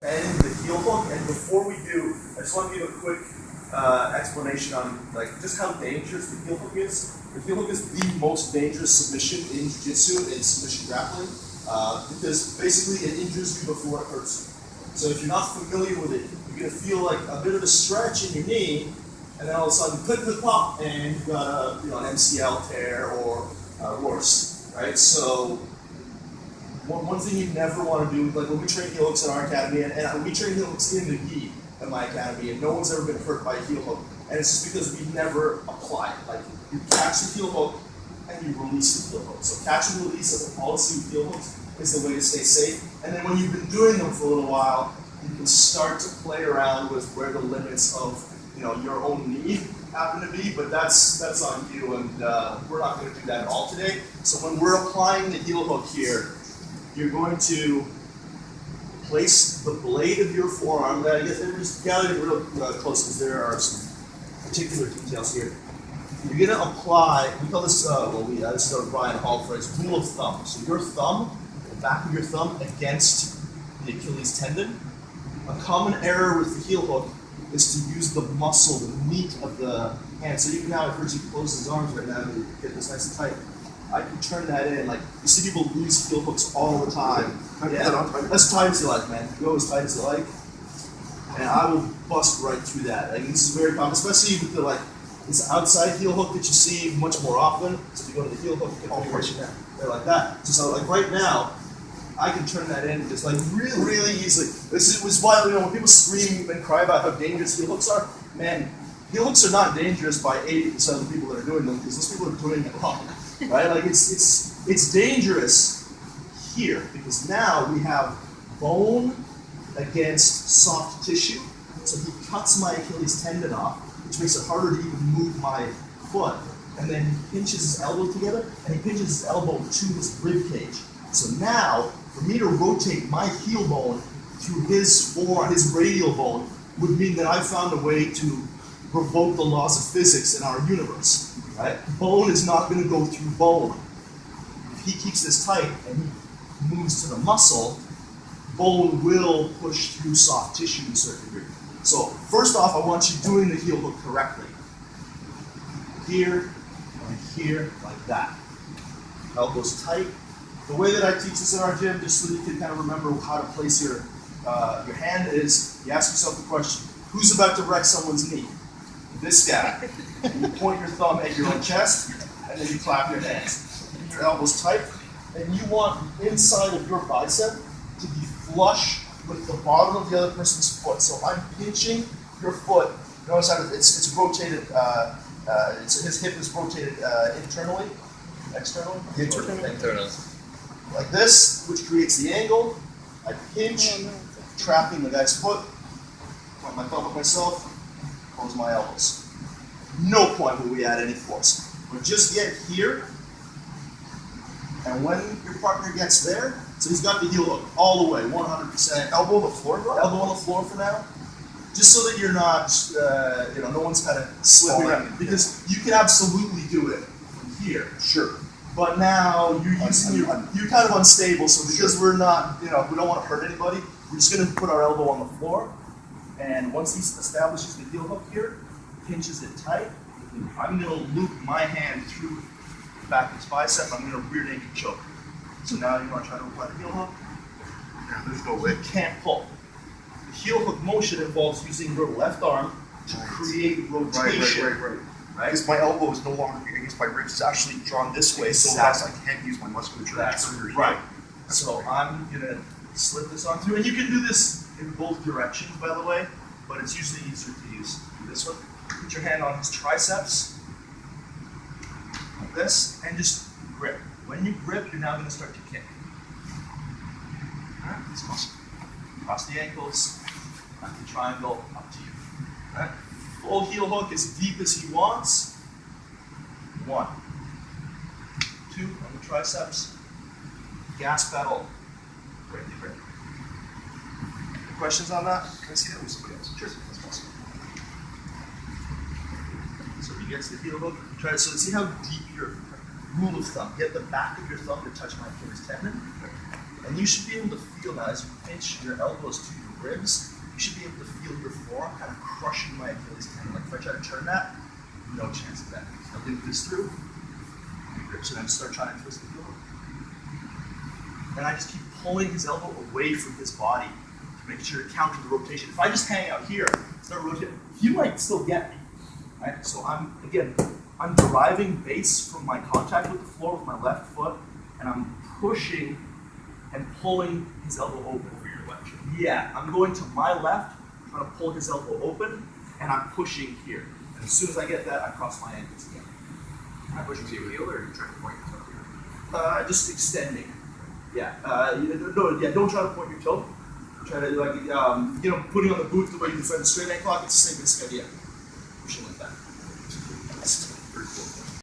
and the heel hook. And before we do, I just want to give a quick explanation on just how dangerous the heel hook is. The heel hook is the most dangerous submission in jiu-jitsu and submission grappling because basically it injures you before it hurts you. So if you're not familiar with it, you're going to feel like a bit of a stretch in your knee, and then all of a sudden, click, pop, and you've got an MCL tear or worse, right? So one thing you never want to do, like when we train heel hooks in our academy, and we train heel hooks in the gi at my academy, and no one's ever been hurt by a heel hook, and it's just because we never apply it. Like you catch the heel hook and you release the heel hook. So catch and release as a policy with heel hooks is the way to stay safe. And then when you've been doing them for a little while, you can start to play around with where the limits of your own knee happen to be, but that's on you, and we're not going to do that at all today. So when we're applying the heel hook here, you're going to place the blade of your forearm. I guess just gather it real close because there are some particular details here. You're going to apply, we call this, this is our Brian Hall phrase, rule of thumb. So your thumb, the back of your thumb against the Achilles tendon. A common error with the heel hook is to use the muscle, the meat of the hand. So you can now, if Richie closes his arms right now to get this nice and tight, I can turn that in. Like, you see people lose heel hooks all the time. Yeah, as tight as you like, man. Go as tight as you like. And I will bust right through that. Like, this is very common, especially with the this outside heel hook that you see much more often. So if you go to the heel hook, you can push it down. They're like that. So like right now, I can turn that in just really, really easily. This was why when people scream and cry about how dangerous heel hooks are, man, heel hooks are not dangerous by 80% of the people that are doing them because those people are doing it wrong, right? Like it's dangerous here because now we have bone against soft tissue. So he cuts my Achilles tendon off, which makes it harder to even move my foot. And then he pinches his elbow together, and he pinches his elbow to his rib cage. So now, for me to rotate my heel bone through his radial bone would mean that I found a way to provoke the laws of physics in our universe, right? Bone is not going to go through bone. If he keeps this tight and he moves to the muscle, bone will push through soft tissue to a certain degree. So first off, I want you doing the heel hook correctly. Here and here, like that. Elbows tight. The way that I teach this in our gym, just so you can kind of remember how to place your hand, is you ask yourself the question, who's about to wreck someone's knee? This guy. You point your thumb at your own chest, and then you clap your hands. Keep your elbows tight, and you want the inside of your bicep to be flush with the bottom of the other person's foot. So I'm pinching your foot. Notice how it's rotated, his hip is rotated internally, externally? Internal. Like this, which creates the angle. I pinch, trapping the guy's foot, point my thumb at myself, close my elbows. No point will we add any force. We'll just get here, and when your partner gets there, so he's got the heel hook all the way, 100%. Elbow on the floor, bro? Elbow on the floor for now. Just so that you're not, no one's kind of slipping around. Because you can absolutely do it from here. Sure. But now you're kind of unstable, so because we're not, we don't want to hurt anybody, we're just going to put our elbow on the floor, and once he establishes the heel hook here, pinches it tight, I'm going to loop my hand through the back of his bicep, I'm going to rear naked choke. So now you want to try to apply the heel hook? Yeah, there's no way. You can't pull. The heel hook motion involves using your left arm to create rotation. Right. Because my elbow is no longer against my ribs, it's actually drawn this way, so I can't use my musculature. That's right. So I'm going to slip this on through, and you can do this in both directions, by the way, but it's usually easier to use this one. Put your hand on his triceps, like this, and just grip. When you grip, you're now going to start to kick. All right, it's awesome. Cross the ankles, back to triangle, up to you. All right. Full heel hook as deep as he wants. 1, 2 on the triceps. Gas pedal. Right there. Questions on that? Can I see that with somebody else? Sure. That's awesome. So he gets the heel hook. Try so see how deep your rule of thumb. Get the back of your thumb to touch my Achilles tendon. And you should be able to feel now as you pinch your elbows to your ribs, you should be able to feel your forearm kind of crushing my Achilles tendon. Like if I try to turn that, no chance of that. I'll loop this through, grips, and then start trying to twist the heel. And I just keep pulling his elbow away from his body to make sure to counter the rotation. If I just hang out here, start rotating, he might still get me. Right? So I'm deriving base from my contact with the floor with my left foot, and I'm pushing and pulling his elbow open. Over your left shoulder. Yeah, I'm going to my left, trying to pull his elbow open, and I'm pushing here. And as soon as I get that, I cross my ankles again. Am I pushing to your heel, or are you trying to point yourself here? Just extending. Yeah. Don't try to point your toe. Try to putting on the boot the way you defend the straight ankle lock. It's the same basic idea. Pushing like that.